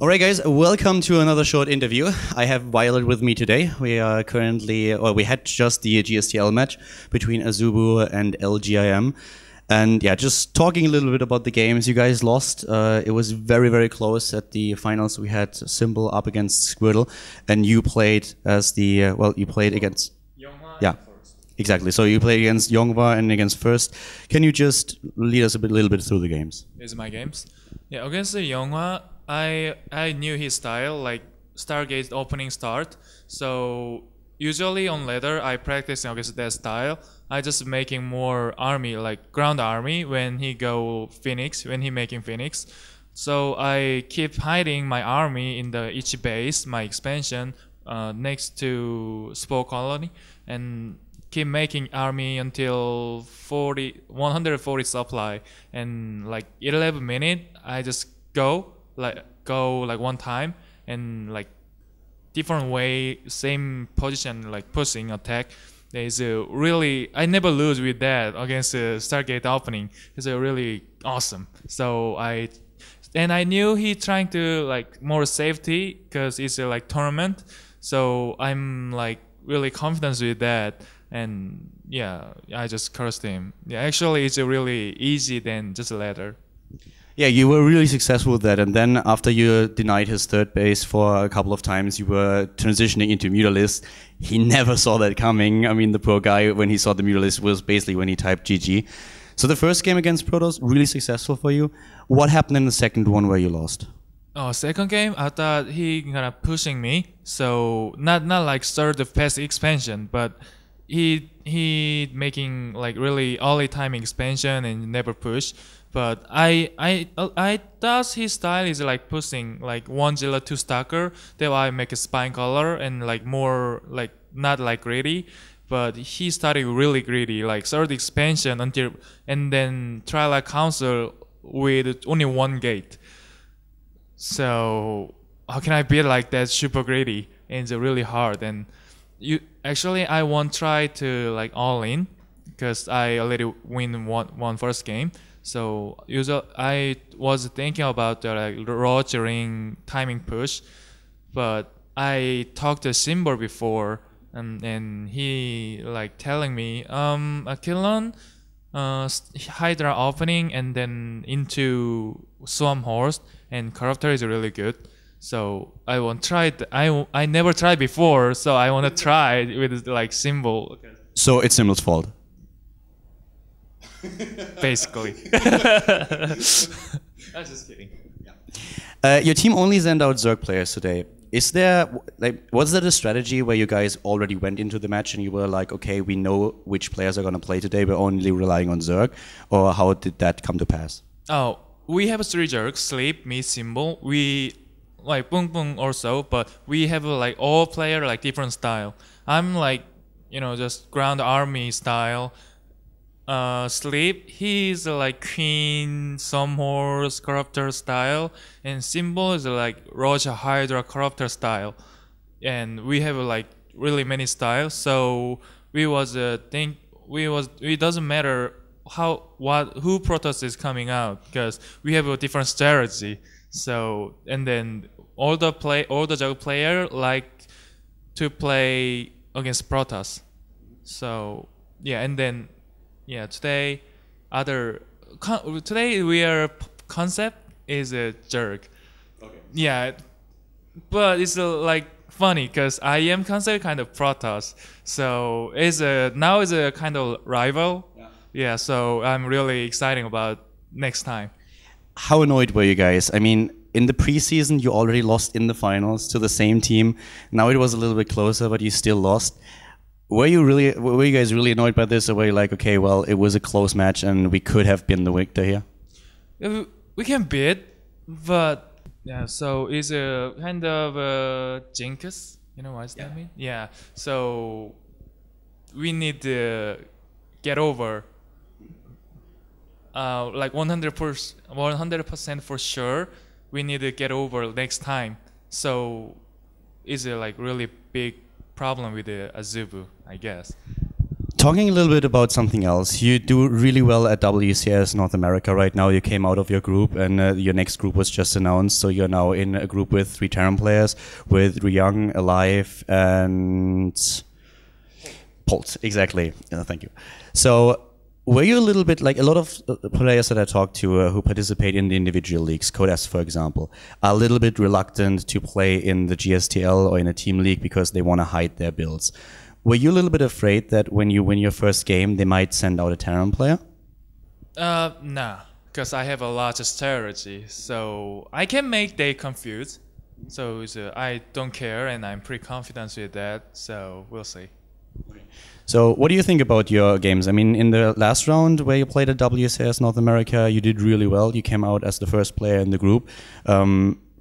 Alright guys, welcome to another short interview. I have viOLet with me today. We are currently, or we had just the GSTL match between AZUBU and LGIM. And yeah, just talking a little bit about the games you guys lost. It was very, very close at the finals. We had Symbol up against Squirtle, and you played as the, you played against... Yonghwa First. Exactly. So you played against Yonghwa and against First. Can you just lead us a little bit through the games? These are my games. Yeah, against the Yonghwa, I knew his style, like Stargate opening start. So usually on ladder, I practice against that style. I just making more army, like ground army when he go Phoenix, when he making Phoenix. So I keep hiding my army in the each base, my expansion, next to Spore Colony, and keep making army until 140 supply. And like 11 minutes, I just go like one time and like different way, same position, like pushing attack. There's a really, I never lose with that against the Stargate opening. It's a really awesome. So I knew he trying to like more safety because it's a like tournament. So I'm like really confident with that. And yeah, I just cursed him. Yeah, actually it's a really easy than just a ladder. Yeah, you were really successful with that, and then after you denied his third base for a couple of times, you were transitioning into Mutalist. He never saw that coming. I mean, the poor guy, when he saw the Mutalist, was basically when he typed GG. So the first game against Protoss, really successful for you. What happened in the second one where you lost? Oh, second game, I thought he gonna pushing me. So not like start the fast expansion, but he making like really early time expansion and never push. But I thought his style is like pushing like 102 stacker. Then I make a spine color and like more like not like greedy, but he started really greedy, like third expansion until and then try like council with only one gate. So how can I be like that super greedy? And it's really hard. And I won't try to like all in because I already win one first game. So I was thinking about the like Roach Ring timing push, but I talked to Symbol before, and he like telling me, Akilon, Hydra opening and then into Swarm Horse and character is really good. So I won't try it. I never tried before, so I want to try with like Symbol. So it's Symbol's fault. Basically. I'm just kidding. Your team only sent out Zerg players today. Was that a strategy where you guys already went into the match and you were like, okay, we know which players are going to play today, we're only relying on Zerg? Or how did that come to pass? Oh, we have 3 Zergs, Sleep, me, Symbol. We like Boom Boom also, but we have like all player like different style. I'm like, just ground army style. Sleep, he's like Queen, some horse, corruptor style, and Symbol is like Roger Hydra corruptor style, and we have like really many styles. So it doesn't matter who Protoss is coming out because we have a different strategy. So and then all the Jug player like to play against Protoss. So yeah, and then. Yeah, today we concept is a jerk. Okay. Yeah, but it's like funny because I am concept kind of Protoss, so now is a kind of rival. Yeah, so I'm really excited about next time. How annoyed were you guys? I mean, in the preseason you already lost in the finals to the same team. Now it was a little bit closer, but you still lost. Were you guys really annoyed by this, or were you like, okay, well, it was a close match and we could have been the victor here? We can beat, but yeah, so it's a kind of a jinx. You know what does that mean? Yeah, so we need to get over like 100% for sure. We need to get over next time. So it's a like really big problem with the AZUBU, I guess. Talking a little bit about something else, you do really well at WCS North America right now. You came out of your group, and your next group was just announced. So you're now in a group with 3 Terran players, with Ryung, Alive, and Polt. Exactly. Thank you. So were you a little bit like a lot of players that I talked to who participate in the individual leagues, Codes for example, are a little bit reluctant to play in the GSTL or in a team league because they want to hide their builds. Were you a little bit afraid that when you win your first game, they might send out a Terran player? Nah, because I have a larger strategy, so I can make they confused. So I don't care, and I'm pretty confident with that. So we'll see. So what do you think about your games? I mean, in the last round where you played at WCS North America, you did really well. You came out as the first player in the group.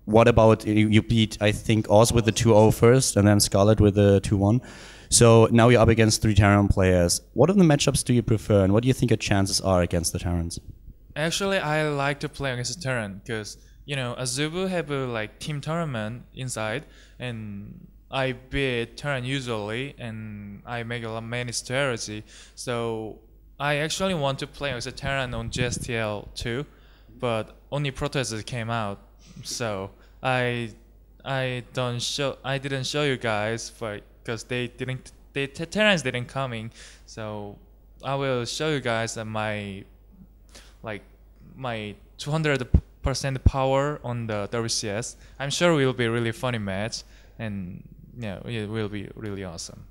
What about you beat, I think, Oz with the 2-0 first, and then Scarlet with the 2-1. So now you're up against 3 Terran players. What are the matchups do you prefer, and what do you think your chances are against the Terrans? Actually, I like to play against the Terran because, you know, AZUBU have a like team tournament inside, and I beat Terran usually, and I make many strategy. So I actually want to play against the Terran on GSTL too, but only protesters came out. So I didn't show you guys because Terrans didn't coming. So I will show you guys my 200% power on the WCS. I'm sure it will be a really funny match, and yeah, it will be really awesome.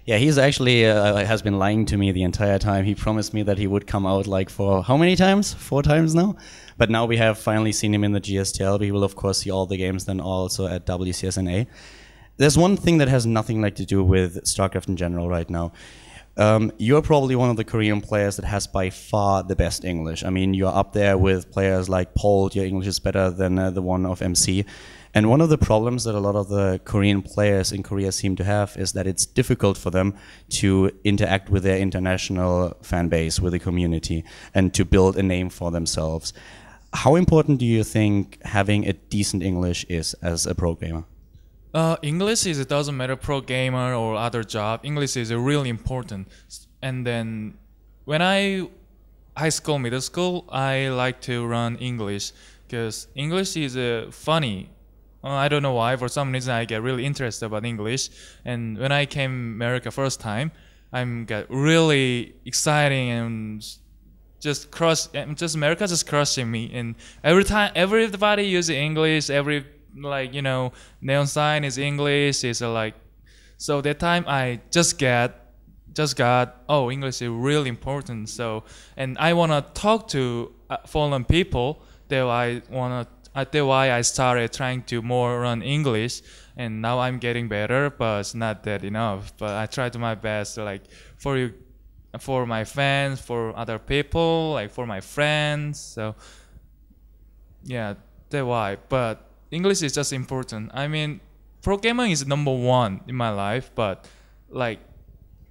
Yeah, he's actually has been lying to me the entire time. He promised me that he would come out like for how many times? 4 times now? But now we have finally seen him in the GSTL. We will of course see all the games then also at WCSNA. There's one thing that has nothing like to do with StarCraft in general right now. You're probably one of the Korean players that has by far the best English. I mean, you're up there with players like Polt. Your English is better than the one of MC. And one of the problems that a lot of the Korean players in Korea seem to have is that it's difficult for them to interact with their international fan base, with the community, and to build a name for themselves. How important do you think having a decent English is as a pro gamer? English it doesn't matter pro gamer or other job. English is really important. And then when high school, middle school, I like to run English because English is funny. I don't know why. For some reason, I get really interested about English. And when I came America first time, got really exciting and just America just crushing me. And every time, everybody uses English. Every neon sign is English. It's so that time I just got English is really important. So and I wanna talk to foreign people. That's why I started trying to more run English, and now I'm getting better, but it's not that enough. But I try to my best, for my fans, for other people, for my friends. So yeah, that's why. But English is just important. I mean, programming is #1 in my life, but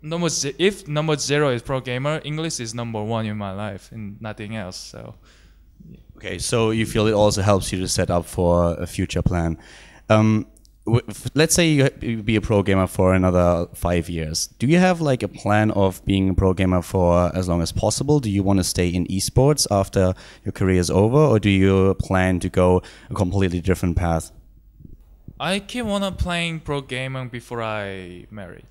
if number 0 is pro gamer, English is #1 in my life and nothing else. So. Okay, so you feel it also helps you to set up for a future plan. Let's say you be a pro gamer for another 5 years. Do you have a plan of being a pro gamer for as long as possible? Do you want to stay in esports after your career is over, or do you plan to go a completely different path? I keep on playing pro gaming before I marry.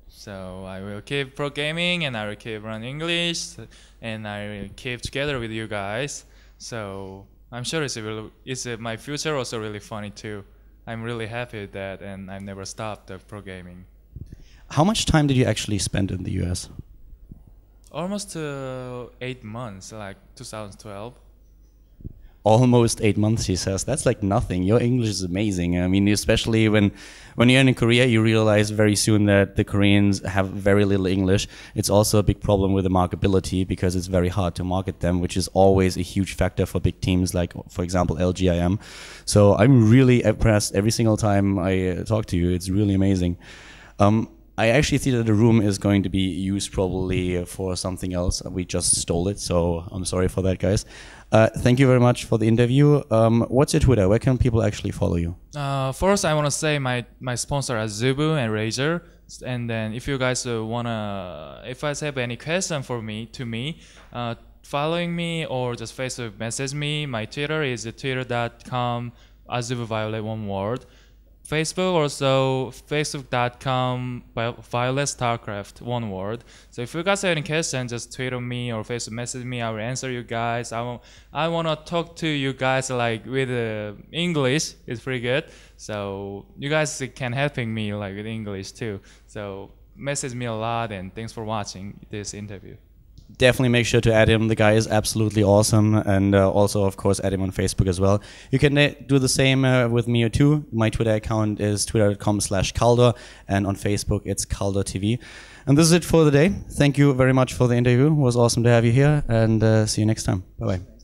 So I will keep pro gaming, and I will keep running English, and I will keep together with you guys. So I'm sure my future also really funny too. I'm really happy with that, and I've never stopped the pro gaming. How much time did you actually spend in the US? Almost 8 months, 2012. Almost 8 months, he says. That's nothing. Your English is amazing. I mean, especially when you're in Korea, you realize very soon that the Koreans have very little English. It's also a big problem with the marketability because it's very hard to market them, which is always a huge factor for big teams like, for example, LGIM. So I'm really impressed every single time I talk to you. It's really amazing. I actually see that the room is going to be used probably for something else. We just stole it, so I'm sorry for that, guys. Thank you very much for the interview. What's your Twitter? Where can people actually follow you? First, I want to say my sponsor AZUBU and Razer. And then if you guys wanna, if you guys have any question for me, following me or just Facebook message me. My Twitter is twitter.com AZUBU viOLet, one word. Facebook also facebook.com viOLet Starcraft, one word. So if you guys have any questions, just tweet on me or Facebook message me. I will answer you guys. I want to talk to you guys like with English. It's pretty good. So you guys can helping me like with English too. So message me a lot, and thanks for watching this interview. Definitely make sure to add him. The guy is absolutely awesome, and also, of course, add him on Facebook as well. You can do the same with me too. My Twitter account is twitter.com/Khaldor, and on Facebook it's Khaldor TV. And this is it for the day. Thank you very much for the interview. It was awesome to have you here, and see you next time. Bye bye.